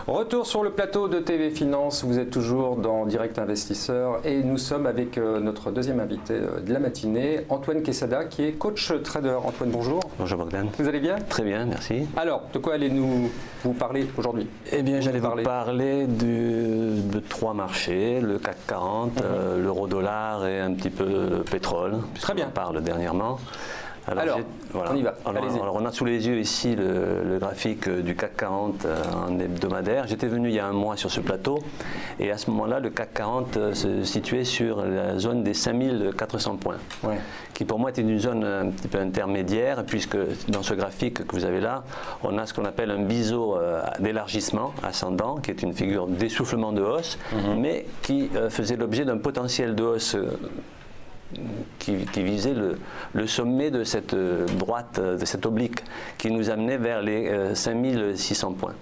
Retour sur le plateau de TV Finance, vous êtes toujours dans Direct Investisseur et nous sommes avec notre deuxième invité de la matinée, Antoine Quesada, qui est coach trader. Antoine, bonjour. Bonjour Bogdan. Vous allez bien? Très bien, merci. Alors, de quoi allez-vous parler aujourd'hui? Eh bien, j'allais vous parler de trois marchés, le CAC 40, l'euro-dollar et un petit peu le pétrole. Très bien. On parle dernièrement. Alors voilà. on y va. Alors, on a sous les yeux ici le graphique du CAC 40 en hebdomadaire. J'étais venu il y a un mois sur ce plateau et à ce moment-là, le CAC 40 se situait sur la zone des 5400 points, qui pour moi était une zone un petit peu intermédiaire, puisque dans ce graphique que vous avez là, on a ce qu'on appelle un biseau d'élargissement ascendant, qui est une figure d'essoufflement de hausse, mais qui faisait l'objet d'un potentiel de hausse qui visait le sommet de cette droite, de cette oblique, qui nous amenait vers les 5600 points.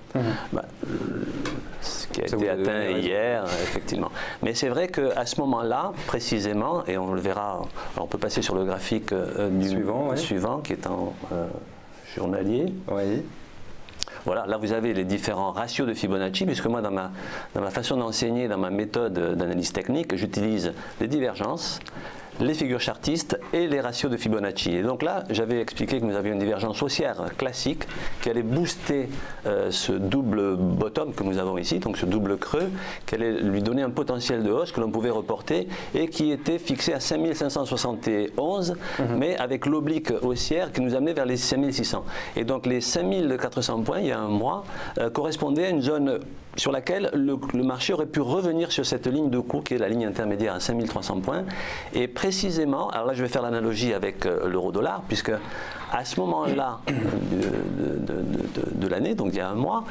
Ce qui a été atteint hier, effectivement. Mais c'est vrai qu'à ce moment-là, précisément, et on le verra, on peut passer sur le graphique du suivant, qui est en journalier. Voilà, là vous avez les différents ratios de Fibonacci, puisque moi dans ma façon d'enseigner, dans ma méthode d'analyse technique, j'utilise les divergences, les figures chartistes et les ratios de Fibonacci. Et donc là, j'avais expliqué que nous avions une divergence haussière classique qui allait booster ce double bottom que nous avons ici, donc ce double creux, qui allait lui donner un potentiel de hausse que l'on pouvait reporter et qui était fixé à 5571, mais avec l'oblique haussière qui nous amenait vers les 5600. Et donc les 5400 points, il y a un mois, correspondaient à une zone sur laquelle le marché aurait pu revenir sur cette ligne de cours qui est la ligne intermédiaire à 5300 points. Et précisément, alors là je vais faire l'analogie avec l'euro-dollar, puisque à ce moment-là de l'année, donc il y a un mois,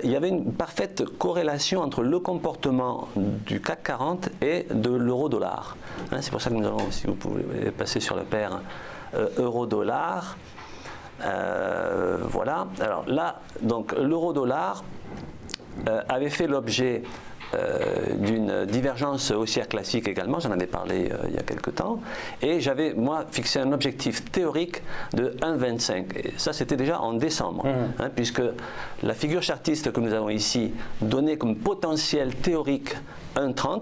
il y avait une parfaite corrélation entre le comportement du CAC 40 et de l'euro-dollar. C'est pour ça que nous allons, si vous pouvez passer sur la paire euro-dollar, voilà. Alors là, donc l'euro-dollar avait fait l'objet d'une divergence haussière classique également, j'en avais parlé il y a quelque temps, et j'avais moi fixé un objectif théorique de 1,25, et ça c'était déjà en décembre, puisque la figure chartiste que nous avons ici donnait comme potentiel théorique 1,30,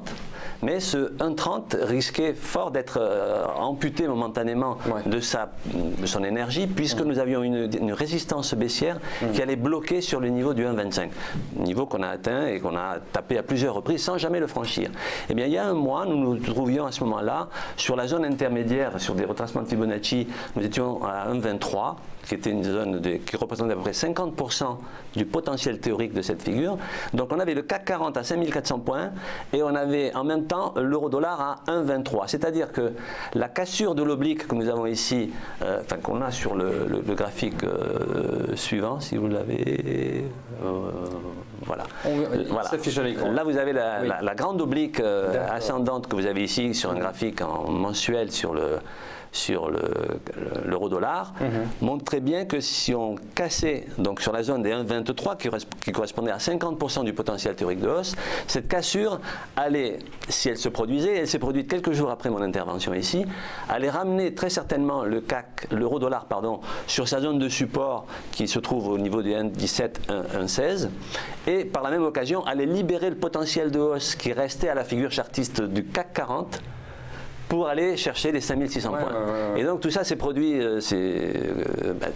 mais ce 1,30 risquait fort d'être amputé momentanément de son énergie, puisque nous avions une résistance baissière qui allait bloquer sur le niveau du 1,25, niveau qu'on a atteint et qu'on a tapé à plusieurs reprises sans jamais le franchir. Eh bien, il y a un mois, nous nous trouvions à ce moment-là sur la zone intermédiaire, sur des retracements de Fibonacci, nous étions à 1,23, qui était une zone qui représentait à peu près 50% du potentiel théorique de cette figure. Donc on avait le CAC 40 à 5400 points et on avait en même temps l'euro-dollar à 1,23. C'est-à-dire que la cassure de l'oblique que nous avons ici, enfin qu'on a sur le graphique suivant, si vous l'avez, voilà. S'affiche à l'écran. Là vous avez la grande oblique ascendante que vous avez ici sur un graphique en mensuel sur l'euro-dollar, montre très bien que si on cassait donc sur la zone des 1,23 qui correspondait à 50% du potentiel théorique de hausse, cette cassure allait, si elle se produisait, elle s'est produite quelques jours après mon intervention ici, allait ramener très certainement l'euro-dollar sur sa zone de support qui se trouve au niveau du 1,17, 1,16, et par la même occasion allait libérer le potentiel de hausse qui restait à la figure chartiste du CAC 40 pour aller chercher les 5600 points. Et donc tout ça s'est produit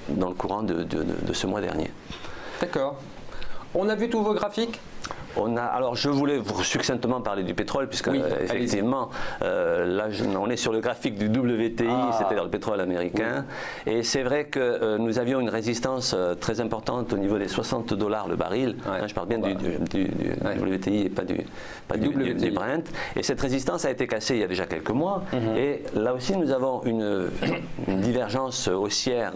dans le courant de ce mois dernier. D'accord. On a vu tous vos graphiques? Alors je voulais succinctement parler du pétrole, puisque effectivement là on est sur le graphique du WTI, c'était dans le pétrole américain, et c'est vrai que nous avions une résistance très importante au niveau des $60 le baril, je parle bien du WTI et pas du Brent, et cette résistance a été cassée il y a déjà quelques mois, et là aussi nous avons une divergence haussière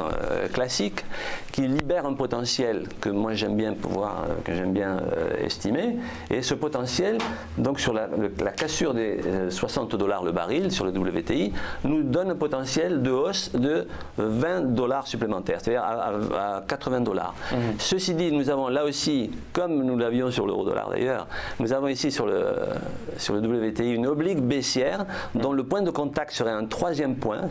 classique qui libère un potentiel que moi j'aime bien estimer, donné. Et ce potentiel, donc sur la cassure des $60 le baril sur le WTI, nous donne un potentiel de hausse de $20 supplémentaires, c'est-à-dire à $80. Ceci dit, nous avons là aussi, comme nous l'avions sur l'euro-dollar d'ailleurs, nous avons ici sur le WTI une oblique baissière dont le point de contact serait un troisième point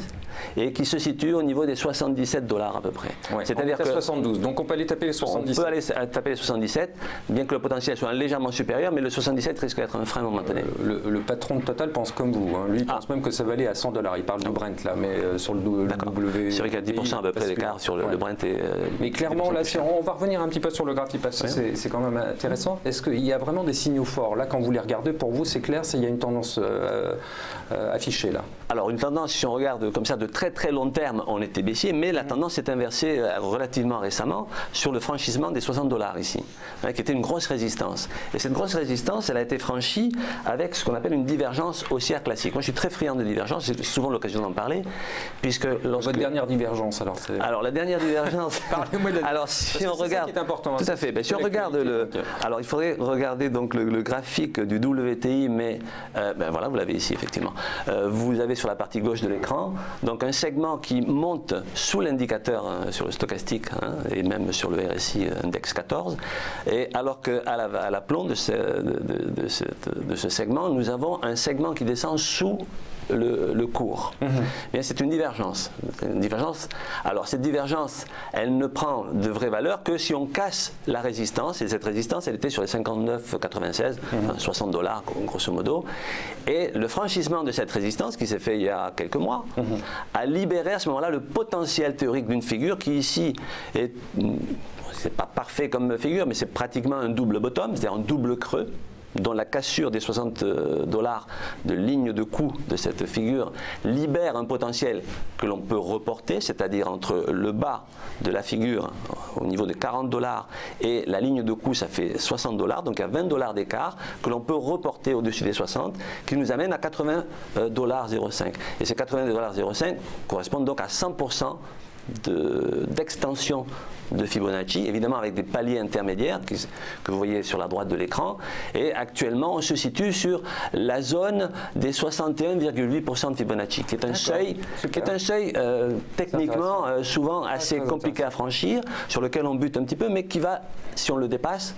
et qui se situe au niveau des $77 à peu près. Ouais, c'est-à-dire que 72, donc on peut aller taper les 77. On peut aller taper les 77, bien que le potentiel soit légèrement supérieur, mais le 77 risque d'être un frein momentané. Le patron de Total pense comme vous, hein. Lui il pense même que ça va aller à $100. Il parle du Brent là, mais sur le WTI. C'est vrai qu'il y a 10% à peu près d'écart sur le Brent. Mais clairement, là, on va revenir un petit peu sur le graphique parce que c'est quand même intéressant. Est-ce qu'il y a vraiment des signaux forts là quand vous les regardez? Pour vous, c'est clair, il y a une tendance affichée là. Alors une tendance, si on regarde comme ça de très très long terme, on était baissier, mais la tendance s'est inversée relativement récemment sur le franchissement des $60 ici, qui était une grosse résistance. Et cette grosse résistance, elle a été franchie avec ce qu'on appelle une divergence haussière classique. Moi, je suis très friand de divergence, j'ai souvent l'occasion d'en parler, puisque lorsque... Votre dernière divergence, alors la dernière divergence... Alors, si on regarde... C'est important. Tout à fait. Ben, si on regarde le... Alors, il faudrait regarder donc le graphique du WTI, mais ben, voilà, vous l'avez ici, effectivement. Vous avez sur la partie gauche de l'écran, donc un segment qui monte sous l'indicateur sur le stochastique et même sur le RSI index 14, et alors qu'à l'aplomb de ce segment, nous avons un segment qui descend sous le cours. C'est une divergence. Alors cette divergence, elle ne prend de vraie valeur que si on casse la résistance, et cette résistance, elle était sur les 59,96, $60 grosso modo, et le franchissement de cette résistance, qui s'est fait il y a quelques mois, a libéré à ce moment-là le potentiel théorique d'une figure qui ici est, c'est pas parfait comme figure, mais c'est pratiquement un double bottom, c'est-à-dire un double creux, dont la cassure des $60 de ligne de coût de cette figure libère un potentiel que l'on peut reporter, c'est-à-dire entre le bas de la figure au niveau de $40 et la ligne de coût, ça fait $60, donc il y a $20 d'écart que l'on peut reporter au-dessus des 60, qui nous amène à $80,05. Et ces $80,05 correspondent donc à 100% d'extension de Fibonacci, évidemment avec des paliers intermédiaires que vous voyez sur la droite de l'écran, et actuellement on se situe sur la zone des 61,8% de Fibonacci, qui est un seuil, techniquement souvent assez compliqué à franchir, sur lequel on bute un petit peu, mais qui va, si on le dépasse,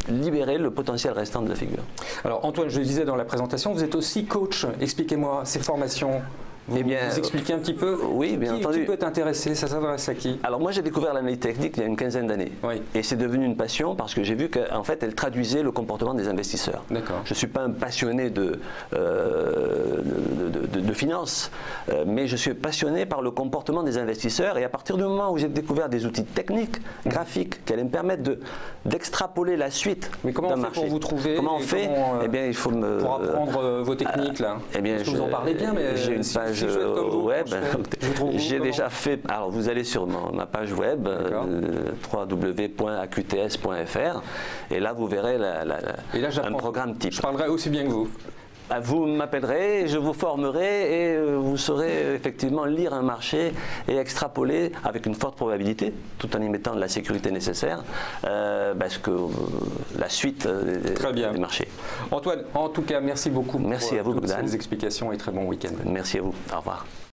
libérer le potentiel restant de la figure. Alors Antoine, je le disais dans la présentation, vous êtes aussi coach, expliquez-moi ces formations. Vous expliquez un petit peu. Oui, bien entendu. Qui peut être intéressé? Ça s'adresse à qui? Alors moi j'ai découvert l'analyse technique il y a une quinzaine d'années. Oui. Et c'est devenu une passion parce que j'ai vu qu'en fait elle traduisait le comportement des investisseurs. D'accord. Je ne suis pas un passionné de finance, mais je suis passionné par le comportement des investisseurs, et à partir du moment où j'ai découvert des outils techniques, graphiques, qui allaient me permettre d'extrapoler la suite d'un marché. Mais comment on fait pour vous trouver? Comment on fait? Eh bien, il faut pour apprendre vos techniques là. Eh bien, vous en parlez bien, mais j'ai une page web. J'ai déjà fait. Alors, vous allez sur ma page web www.aqts.fr, et là vous verrez un programme type. Je parlerai aussi bien que vous. Vous m'appellerez, je vous formerai, et vous saurez effectivement lire un marché et extrapoler avec une forte probabilité, tout en y mettant de la sécurité nécessaire, parce que la suite des marchés. Antoine, en tout cas, merci beaucoup pour toutes Bogdan. ces explications, et très bon week-end. Merci à vous. Au revoir.